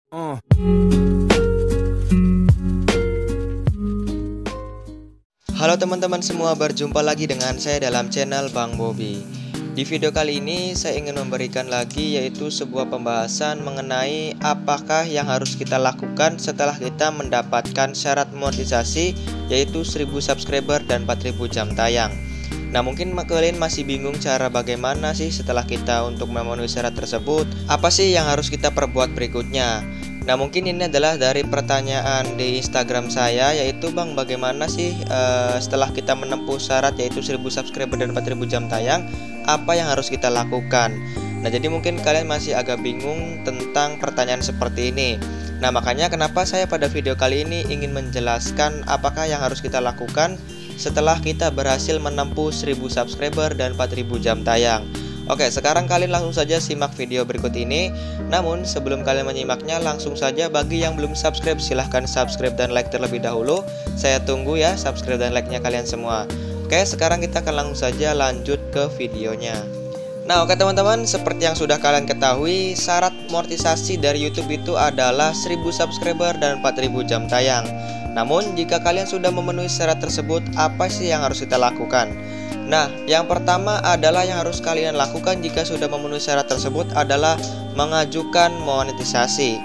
Oh. Halo teman-teman semua, berjumpa lagi dengan saya dalam channel Bang Bobi. Di video kali ini saya ingin memberikan lagi yaitu sebuah pembahasan mengenai apakah yang harus kita lakukan setelah kita mendapatkan syarat monetisasi yaitu 1000 subscriber dan 4000 jam tayang. Nah, mungkin kalian masih bingung cara bagaimana sih setelah kita untuk memenuhi syarat tersebut, apa sih yang harus kita perbuat berikutnya. Nah, mungkin ini adalah dari pertanyaan di Instagram saya, yaitu Bang, bagaimana sih setelah kita menempuh syarat yaitu 1000 subscriber dan 4000 jam tayang, apa yang harus kita lakukan. Nah, jadi mungkin kalian masih agak bingung tentang pertanyaan seperti ini. Nah, makanya kenapa saya pada video kali ini ingin menjelaskan apakah yang harus kita lakukan setelah kita berhasil menempuh 1000 subscriber dan 4000 jam tayang. Oke, sekarang kalian langsung saja simak video berikut ini. Namun sebelum kalian menyimaknya, langsung saja bagi yang belum subscribe silahkan subscribe dan like terlebih dahulu. Saya tunggu ya subscribe dan like-nya kalian semua. Oke, sekarang kita akan langsung saja lanjut ke videonya. Nah, oke teman-teman, seperti yang sudah kalian ketahui, syarat monetisasi dari YouTube itu adalah 1000 subscriber dan 4000 jam tayang. Namun, jika kalian sudah memenuhi syarat tersebut, apa sih yang harus kita lakukan? Nah, yang pertama adalah yang harus kalian lakukan jika sudah memenuhi syarat tersebut adalah mengajukan monetisasi.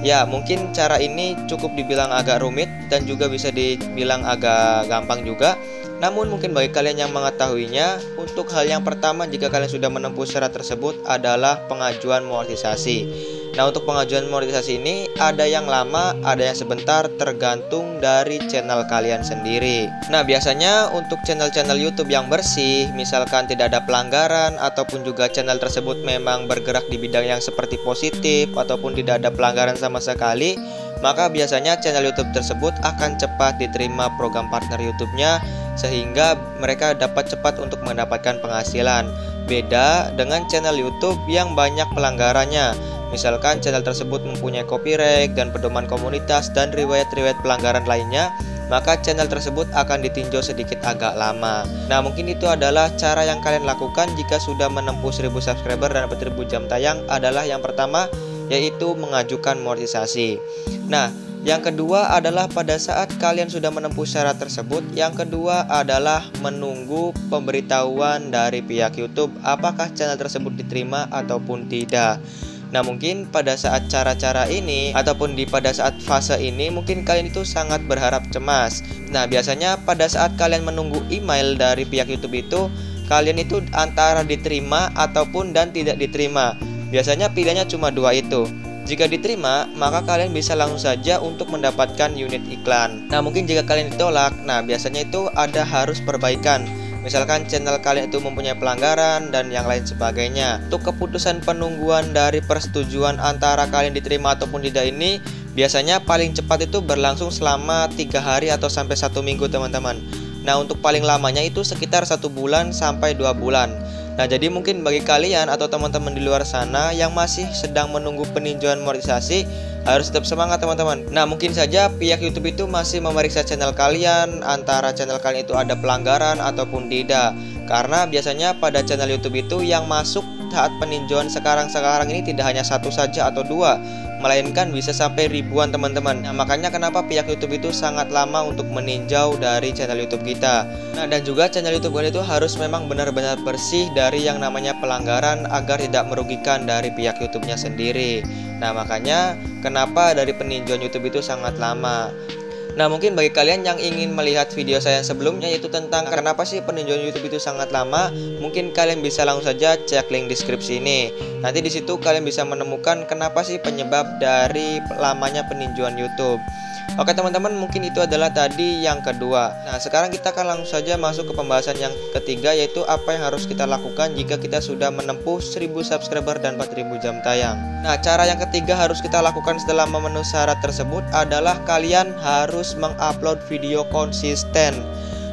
Ya, mungkin cara ini cukup dibilang agak rumit dan juga bisa dibilang agak gampang juga. Namun mungkin bagi kalian yang mengetahuinya, untuk hal yang pertama jika kalian sudah menempuh syarat tersebut adalah pengajuan monetisasi. Nah, untuk pengajuan monetisasi ini ada yang lama, ada yang sebentar, tergantung dari channel kalian sendiri. Nah, biasanya untuk channel-channel YouTube yang bersih, misalkan tidak ada pelanggaran ataupun juga channel tersebut memang bergerak di bidang yang seperti positif ataupun tidak ada pelanggaran sama sekali, maka biasanya channel YouTube tersebut akan cepat diterima program partner YouTube-nya sehingga mereka dapat cepat untuk mendapatkan penghasilan. Beda dengan channel YouTube yang banyak pelanggarannya. Misalkan channel tersebut mempunyai copyright dan pedoman komunitas dan riwayat-riwayat pelanggaran lainnya, maka channel tersebut akan ditinjau sedikit agak lama. Nah, mungkin itu adalah cara yang kalian lakukan jika sudah menempuh 1000 subscriber dan 4000 jam tayang adalah yang pertama, yaitu mengajukan monetisasi. Nah, yang kedua adalah pada saat kalian sudah menempuh syarat tersebut, yang kedua adalah menunggu pemberitahuan dari pihak YouTube apakah channel tersebut diterima ataupun tidak. Nah, mungkin pada saat cara-cara ini ataupun pada saat fase ini mungkin kalian itu sangat berharap cemas. Nah, biasanya pada saat kalian menunggu email dari pihak YouTube itu, kalian itu antara diterima ataupun dan tidak diterima. Biasanya pilihannya cuma dua itu. Jika diterima, maka kalian bisa langsung saja untuk mendapatkan unit iklan. Nah, mungkin jika kalian ditolak, nah biasanya itu ada harus perbaikan. Misalkan channel kalian itu mempunyai pelanggaran dan yang lain sebagainya. Untuk keputusan penungguan dari persetujuan antara kalian diterima ataupun tidak ini biasanya paling cepat itu berlangsung selama 3 hari atau sampai 1 minggu teman-teman. Nah, untuk paling lamanya itu sekitar 1 bulan sampai 2 bulan. Nah, jadi mungkin bagi kalian atau teman-teman di luar sana yang masih sedang menunggu peninjauan monetisasi, harus tetap semangat teman-teman. Nah, mungkin saja pihak YouTube itu masih memeriksa channel kalian, antara channel kalian itu ada pelanggaran ataupun tidak. Karena biasanya pada channel YouTube itu yang masuk saat peninjauan sekarang ini tidak hanya satu saja atau dua, melainkan bisa sampai ribuan teman-teman. Nah, makanya kenapa pihak YouTube itu sangat lama untuk meninjau dari channel YouTube kita. Nah, dan juga channel YouTube kalian itu harus memang benar-benar bersih dari yang namanya pelanggaran agar tidak merugikan dari pihak YouTube-nya sendiri. Nah, makanya kenapa dari peninjauan YouTube itu sangat lama. Nah, mungkin bagi kalian yang ingin melihat video saya yang sebelumnya yaitu tentang kenapa sih peninjauan YouTube itu sangat lama, mungkin kalian bisa langsung saja cek link deskripsi ini. Nanti di situ kalian bisa menemukan kenapa sih penyebab dari lamanya peninjauan YouTube. Oke teman-teman, mungkin itu adalah tadi yang kedua. Nah, sekarang kita akan langsung saja masuk ke pembahasan yang ketiga, yaitu apa yang harus kita lakukan jika kita sudah menempuh 1000 subscriber dan 4000 jam tayang. Nah, cara yang ketiga harus kita lakukan setelah memenuhi syarat tersebut adalah kalian harus mengupload video konsisten.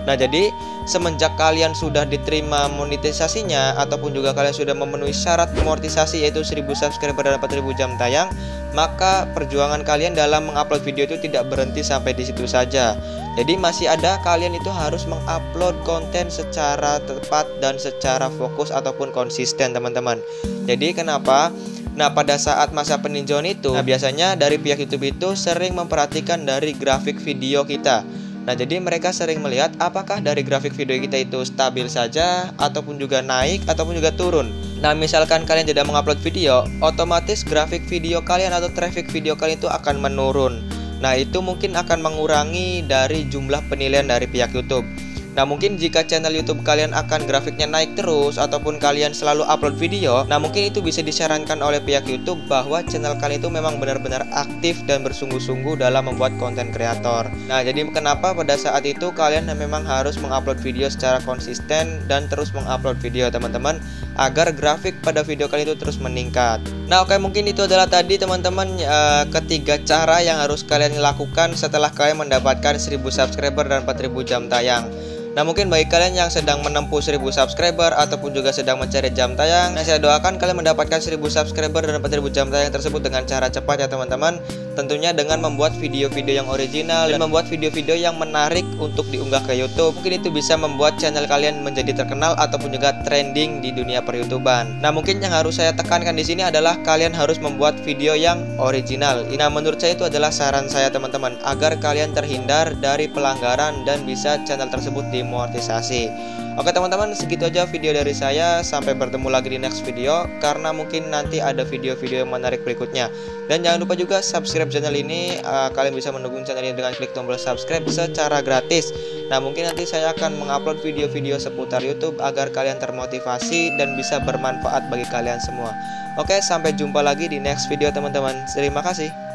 Nah, jadi semenjak kalian sudah diterima monetisasinya ataupun juga kalian sudah memenuhi syarat monetisasi yaitu 1000 subscriber dan 4000 jam tayang, maka perjuangan kalian dalam mengupload video itu tidak berhenti sampai di situ saja. Jadi masih ada, kalian itu harus mengupload konten secara tepat dan secara fokus ataupun konsisten teman-teman. Jadi kenapa? Nah, pada saat masa peninjauan itu, biasanya dari pihak YouTube itu sering memperhatikan dari grafik video kita. Nah, jadi mereka sering melihat apakah dari grafik video kita itu stabil saja, ataupun juga naik, ataupun juga turun. Nah, misalkan kalian tidak mengupload video, otomatis grafik video kalian atau traffic video kalian itu akan menurun. Nah, itu mungkin akan mengurangi dari jumlah penilaian dari pihak YouTube. Nah, mungkin jika channel YouTube kalian akan grafiknya naik terus ataupun kalian selalu upload video, nah mungkin itu bisa disarankan oleh pihak YouTube bahwa channel kalian itu memang benar-benar aktif dan bersungguh-sungguh dalam membuat konten kreator. Nah, jadi kenapa pada saat itu kalian memang harus mengupload video secara konsisten dan terus mengupload video, teman-teman, agar grafik pada video kalian itu terus meningkat. Nah, oke, mungkin itu adalah tadi teman-teman ketiga cara yang harus kalian lakukan setelah kalian mendapatkan 1000 subscriber dan 4000 jam tayang. Nah, mungkin bagi kalian yang sedang menempuh 1000 subscriber ataupun juga sedang mencari jam tayang, nah saya doakan kalian mendapatkan 1000 subscriber dan 4000 jam tayang tersebut dengan cara cepat ya teman-teman. Tentunya dengan membuat video-video yang original dan membuat video-video yang menarik untuk diunggah ke YouTube. Mungkin itu bisa membuat channel kalian menjadi terkenal ataupun juga trending di dunia per-YouTuban. Nah, mungkin yang harus saya tekankan di sini adalah kalian harus membuat video yang original. Nah, menurut saya itu adalah saran saya teman-teman, agar kalian terhindar dari pelanggaran dan bisa channel tersebut dimonetisasi. Oke teman-teman, segitu aja video dari saya. Sampai bertemu lagi di next video, karena mungkin nanti ada video-video yang menarik berikutnya. Dan jangan lupa juga subscribe channel ini. Kalian bisa mendukung channel ini dengan klik tombol subscribe secara gratis. Nah, mungkin nanti saya akan mengupload video-video seputar YouTube agar kalian termotivasi dan bisa bermanfaat bagi kalian semua. Oke, sampai jumpa lagi di next video teman-teman. Terima kasih.